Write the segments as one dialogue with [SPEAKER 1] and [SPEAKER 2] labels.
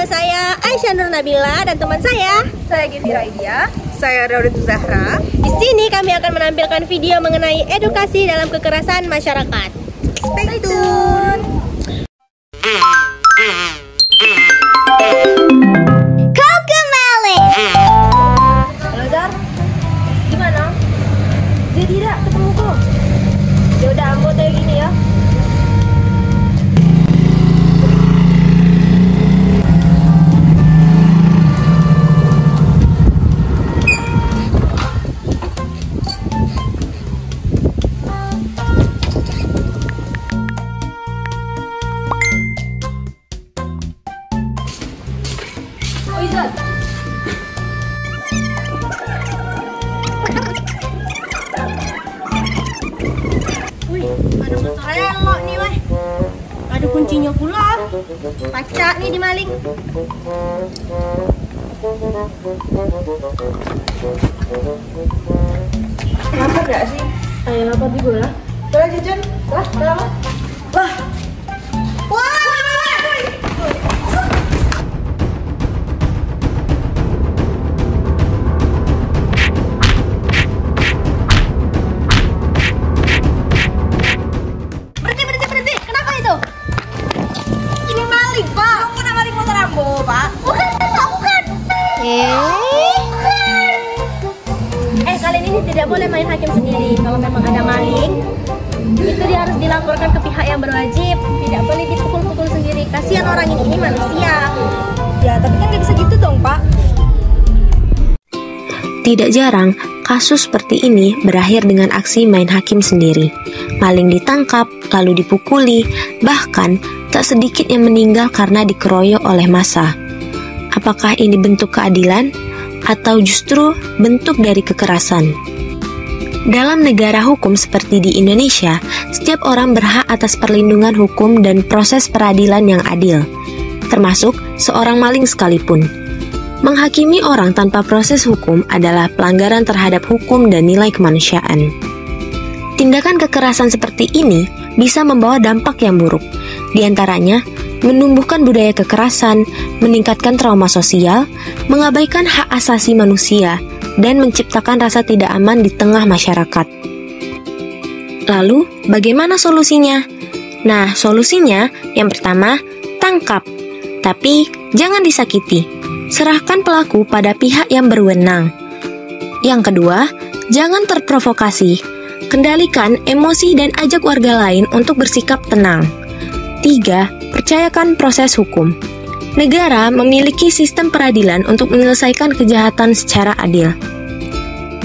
[SPEAKER 1] bersama saya Aisyah Nur Nabila dan teman saya
[SPEAKER 2] Giti Raidia.
[SPEAKER 3] Saya Raudatul Zahra.
[SPEAKER 1] Di sini kami akan menampilkan video mengenai edukasi dalam kekerasan masyarakat.
[SPEAKER 3] Stay tune.
[SPEAKER 2] Halo Zar, gimana? Dia tidak ketemu kok. Ya udah, ambo kayak gini ya. Oh Izan,
[SPEAKER 1] Ada motor elok nih, weh. Ada kuncinya pula. Pacak nih dimaling.
[SPEAKER 2] lapar gak sih? Ayo lapar juga lah.
[SPEAKER 3] Boleh jajan?
[SPEAKER 2] Lah, kenapa?
[SPEAKER 3] Wah.
[SPEAKER 1] Berhenti. Kenapa itu?
[SPEAKER 3] Ini maling, Pak. Kamu kena maling motor ambo, Pak.
[SPEAKER 1] Bukan. Kalian ini tidak boleh main hakim sendiri. Kalau memang ada maling, itu dia harus dilaporkan ke pihak yang berwajib. Tidak boleh dipukul-pukul sendiri. Kasihan orang ini manusia.
[SPEAKER 2] Ya, tapi kan gak bisa gitu dong, Pak.
[SPEAKER 4] Tidak jarang, kasus seperti ini berakhir dengan aksi main hakim sendiri. Maling ditangkap, lalu dipukuli, bahkan tak sedikit yang meninggal karena dikeroyok oleh massa. Apakah ini bentuk keadilan? Atau justru bentuk dari kekerasan? Dalam negara hukum seperti di Indonesia, setiap orang berhak atas perlindungan hukum dan proses peradilan yang adil, termasuk seorang maling sekalipun. Menghakimi orang tanpa proses hukum adalah pelanggaran terhadap hukum dan nilai kemanusiaan. Tindakan kekerasan seperti ini bisa membawa dampak yang buruk, di antaranya menumbuhkan budaya kekerasan, meningkatkan trauma sosial, mengabaikan hak asasi manusia, dan menciptakan rasa tidak aman di tengah masyarakat. Lalu, bagaimana solusinya? Nah, solusinya yang pertama, tangkap. Tapi, jangan disakiti. Serahkan pelaku pada pihak yang berwenang. Yang kedua, jangan terprovokasi. Kendalikan emosi dan ajak warga lain untuk bersikap tenang. 3. Percayakan proses hukum. Negara memiliki sistem peradilan untuk menyelesaikan kejahatan secara adil.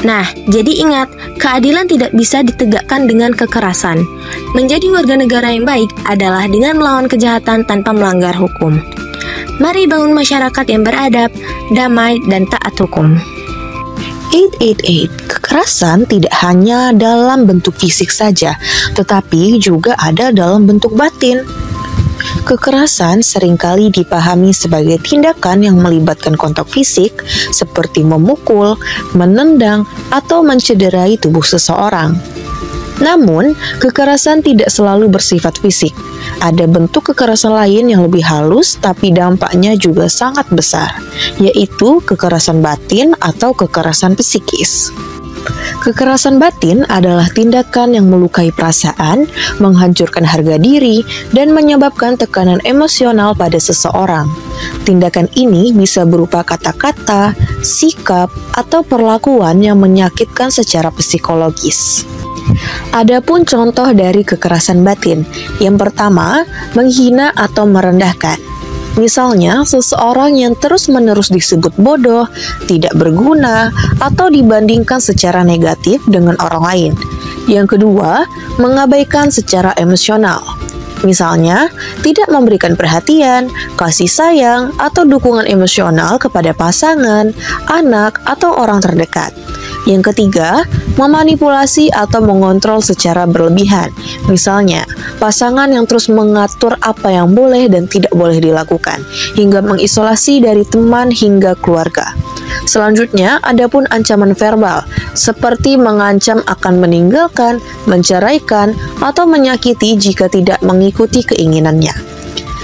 [SPEAKER 4] Nah, jadi ingat, keadilan tidak bisa ditegakkan dengan kekerasan. Menjadi warga negara yang baik adalah dengan melawan kejahatan tanpa melanggar hukum. Mari bangun masyarakat yang beradab, damai, dan taat hukum.
[SPEAKER 5] 888. Kekerasan tidak hanya dalam bentuk fisik saja, tetapi juga ada dalam bentuk batin. Kekerasan seringkali dipahami sebagai tindakan yang melibatkan kontak fisik seperti memukul, menendang, atau mencederai tubuh seseorang. Namun, kekerasan tidak selalu bersifat fisik. Ada bentuk kekerasan lain yang lebih halus tapi dampaknya juga sangat besar, yaitu kekerasan batin atau kekerasan psikis. Kekerasan batin adalah tindakan yang melukai perasaan, menghancurkan harga diri, dan menyebabkan tekanan emosional pada seseorang. Tindakan ini bisa berupa kata-kata, sikap, atau perlakuan yang menyakitkan secara psikologis. Adapun contoh dari kekerasan batin, yang pertama, menghina atau merendahkan. Misalnya, seseorang yang terus-menerus disebut bodoh, tidak berguna, atau dibandingkan secara negatif dengan orang lain. Yang kedua, mengabaikan secara emosional. Misalnya, tidak memberikan perhatian, kasih sayang, atau dukungan emosional kepada pasangan, anak, atau orang terdekat. Yang ketiga, memanipulasi atau mengontrol secara berlebihan. Misalnya, pasangan yang terus mengatur apa yang boleh dan tidak boleh dilakukan, hingga mengisolasi dari teman hingga keluarga. Selanjutnya, adapun ancaman verbal, seperti mengancam akan meninggalkan, menceraikan, atau menyakiti jika tidak mengikuti keinginannya.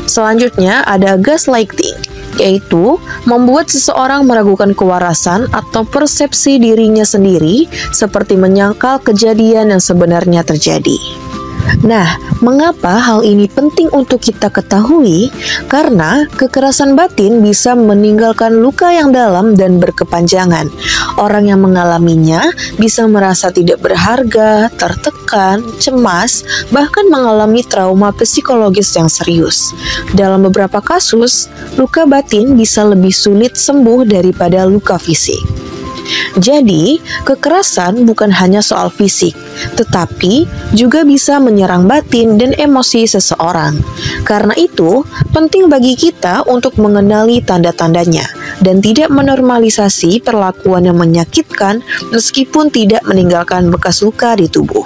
[SPEAKER 5] Selanjutnya, ada gaslighting, yaitu membuat seseorang meragukan kewarasan atau persepsi dirinya sendiri, seperti menyangkal kejadian yang sebenarnya terjadi. Nah, mengapa hal ini penting untuk kita ketahui? Karena kekerasan batin bisa meninggalkan luka yang dalam dan berkepanjangan. Orang yang mengalaminya bisa merasa tidak berharga, tertekan, cemas, bahkan mengalami trauma psikologis yang serius. Dalam beberapa kasus, luka batin bisa lebih sulit sembuh daripada luka fisik. Jadi, kekerasan bukan hanya soal fisik, tetapi juga bisa menyerang batin dan emosi seseorang. Karena itu, penting bagi kita untuk mengenali tanda-tandanya dan tidak menormalisasi perlakuan yang menyakitkan meskipun tidak meninggalkan bekas luka di tubuh.